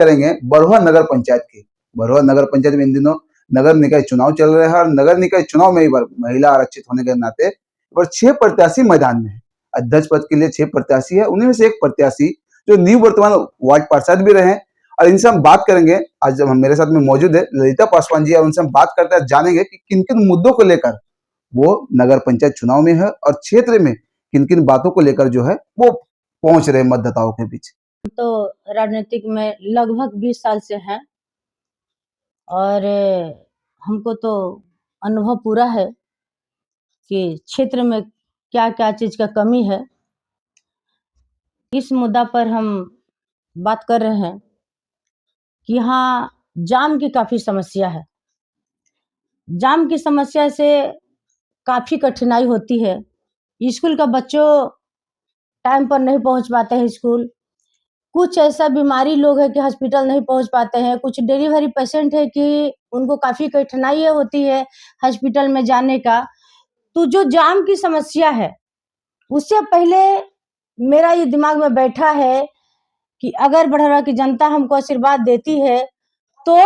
करेंगे बरहुआ नगर पंचायत की। बरहुआ नगर पंचायत में इन दिनों नगर निकाय चुनाव चल रहे हैं और नगर निकाय चुनाव में महिला आरक्षित होने के नाते और 6 प्रत्याशी मैदान में है। अध्यक्ष पद के लिए 6 प्रत्याशी है, उन्हीं में से एक प्रत्याशी जो निवर्तमान वार्ड पार्षद भी रहे और इनसे हम बात करेंगे। आज हम मेरे साथ में मौजूद है ललिता पासवान जी और उनसे हम बात करते हैं, जानेंगे कि किन किन मुद्दों को लेकर वो नगर पंचायत चुनाव में है और क्षेत्र में किन किन बातों को लेकर जो है वो पहुंच रहे मतदाताओं के बीच। तो राजनीतिक में लगभग 20 साल से हैं और हमको तो अनुभव पूरा है कि क्षेत्र में क्या क्या चीज का कमी है। इस मुद्दा पर हम बात कर रहे हैं कि यहाँ जाम की काफी समस्या है। जाम की समस्या से काफी कठिनाई होती है। स्कूल का बच्चों टाइम पर नहीं पहुंच पाते हैं स्कूल। कुछ ऐसा बीमारी लोग है कि हॉस्पिटल नहीं पहुंच पाते हैं। कुछ डिलीवरी पेशेंट है कि उनको काफी कठिनाई होती है हॉस्पिटल में जाने का। तो जो जाम की समस्या है उससे पहले मेरा ये दिमाग में बैठा है कि अगर बड़हरा की जनता हमको आशीर्वाद देती है तो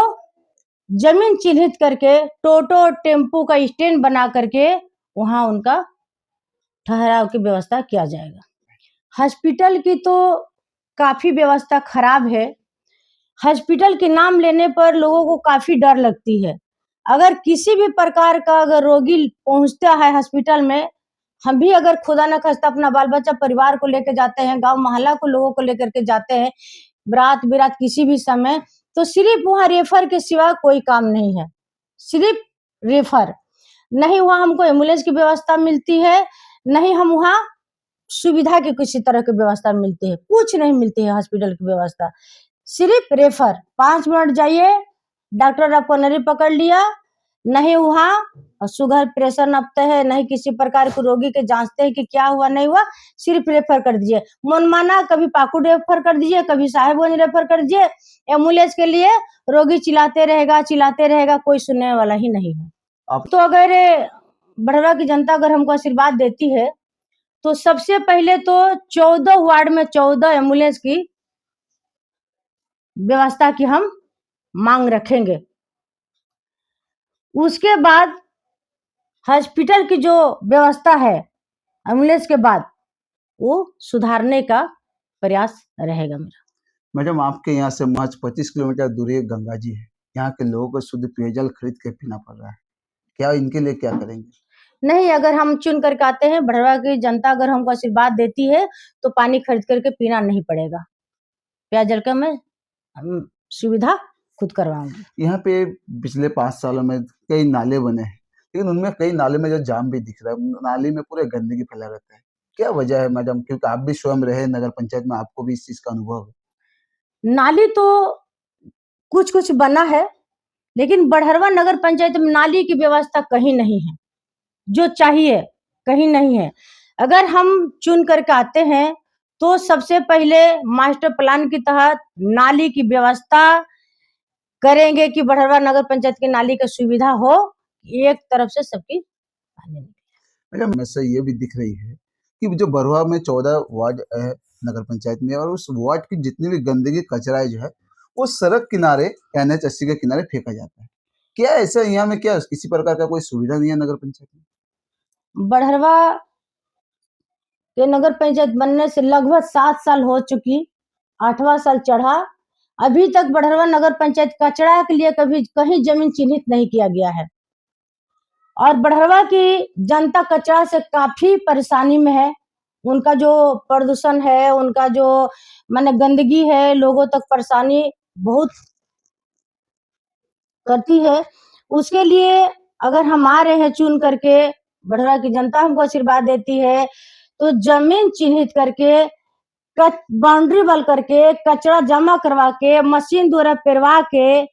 जमीन चिन्हित करके टोटो टेम्पू का स्टैंड बना करके वहां उनका ठहराव की व्यवस्था किया जाएगा। हॉस्पिटल की तो काफी व्यवस्था खराब है। हॉस्पिटल के नाम लेने पर लोगों को काफी डर लगती है। अगर किसी भी प्रकार का अगर रोगी पहुंचता है हॉस्पिटल में, हम भी अगर खुदा न खास्ता अपना बाल बच्चा परिवार को लेकर जाते हैं, गांव मोहल्ला को लोगों को लेकर के जाते हैं, रात बिरात किसी भी समय, तो सिर्फ वहां रेफर के सिवा कोई काम नहीं है। सिर्फ रेफर नहीं, वहां हमको एम्बुलेंस की व्यवस्था मिलती है, नहीं हम वहां सुविधा की किसी तरह की व्यवस्था मिलती है, कुछ नहीं मिलती है हॉस्पिटल की व्यवस्था। सिर्फ रेफर, 5 मिनट जाइए, डॉक्टर आपको नली पकड़ लिया, नहीं वहां शुगर प्रेशर नापते हैं, नहीं किसी प्रकार के रोगी के जांचते हैं कि क्या हुआ नहीं हुआ, सिर्फ रेफर कर दीजिए। मनमाना कभी पाकुड़ रेफर कर दीजिए, कभी साहेबगंज रेफर कर दीजिए। एम्बुलेंस के लिए रोगी चिल्लाते रहेगा, कोई सुनने वाला ही नहीं है। तो अगर बड़हरा की जनता अगर हमको आशीर्वाद देती है तो सबसे पहले तो 14 वार्ड में 14 एम्बुलेंस की व्यवस्था की हम मांग रखेंगे। उसके बाद हॉस्पिटल की जो व्यवस्था है एम्बुलेंस के बाद वो सुधारने का प्रयास रहेगा मेरा। मैडम, आपके यहाँ से महज 25 किलोमीटर दूरी गंगा जी है। यहाँ के लोगों को शुद्ध पेयजल खरीद के पीना पड़ रहा है, क्या इनके लिए क्या करेंगे? नहीं, अगर हम चुन करके आते हैं, बड़हरा की जनता अगर हमको आशीर्वाद देती है तो पानी खरीद करके पीना नहीं पड़ेगा। पेयजल का मैं सुविधा खुद करवाऊंगी। यहाँ पे पिछले 5 सालों में कई नाले बने हैं, लेकिन उनमें कई नाले में जो जाम भी दिख रहा है, नाली में पूरे गंदगी फैला रहता है। क्या वजह है मैडम? क्योंकि आप भी स्वयं रहे नगर पंचायत में, आपको भी इस चीज का अनुभव है। नाली तो कुछ बना है, लेकिन बड़हरवा नगर पंचायत में नाली की व्यवस्था कहीं नहीं है, जो चाहिए कहीं नहीं है। अगर हम चुन करके आते हैं तो सबसे पहले मास्टर प्लान के तहत नाली की व्यवस्था करेंगे कि बड़हरवा नगर पंचायत की नाली की सुविधा हो, एक तरफ से सबकी पानी निकले। मैडम, समस्या ये भी दिख रही है कि जो बरहुआ में 14 वार्ड है नगर पंचायत में, और उस वार्ड की जितनी भी गंदगी कचरा जो है वो सड़क किनारे NH 80 के किनारे फेंका जाता है। क्या ऐसा यहाँ में क्या किसी प्रकार का कोई सुविधा नहीं है नगर पंचायत में? बड़हरवा के नगर पंचायत बनने से लगभग 7 साल हो चुकी, 8वां साल चढ़ा, अभी तक बड़हरवा नगर पंचायत कचरा के लिए कभी कहीं जमीन चिन्हित नहीं किया गया है। और बड़हरवा की जनता कचरा से काफी परेशानी में है। उनका जो प्रदूषण है, उनका जो माने गंदगी है, लोगों तक परेशानी बहुत करती है। उसके लिए अगर हम आ रहे हैं चुन करके, बड़हरा की जनता हमको आशीर्वाद देती है तो जमीन चिन्हित करके, बाउंड्री वॉल करके, कचरा जमा करवा के, मशीन द्वारा पेरवा के,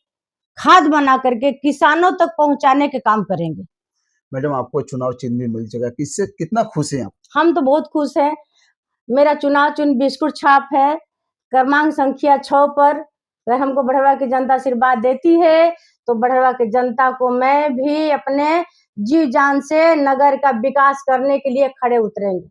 खाद बना करके किसानों तक पहुंचाने के काम करेंगे। मैडम, आपको चुनाव चिन्ह भी मिल जाएगा, किससे कितना खुश हैं आप? हम तो बहुत खुश हैं। मेरा चुनाव चिन्ह बिस्कुट छाप है, क्रमांक संख्या 6 पर। अगर हमको बड़हरवा की जनता आशीर्वाद देती है तो बड़हरवा की जनता को मैं भी अपने जी जान से नगर का विकास करने के लिए खड़े उतरेंगे।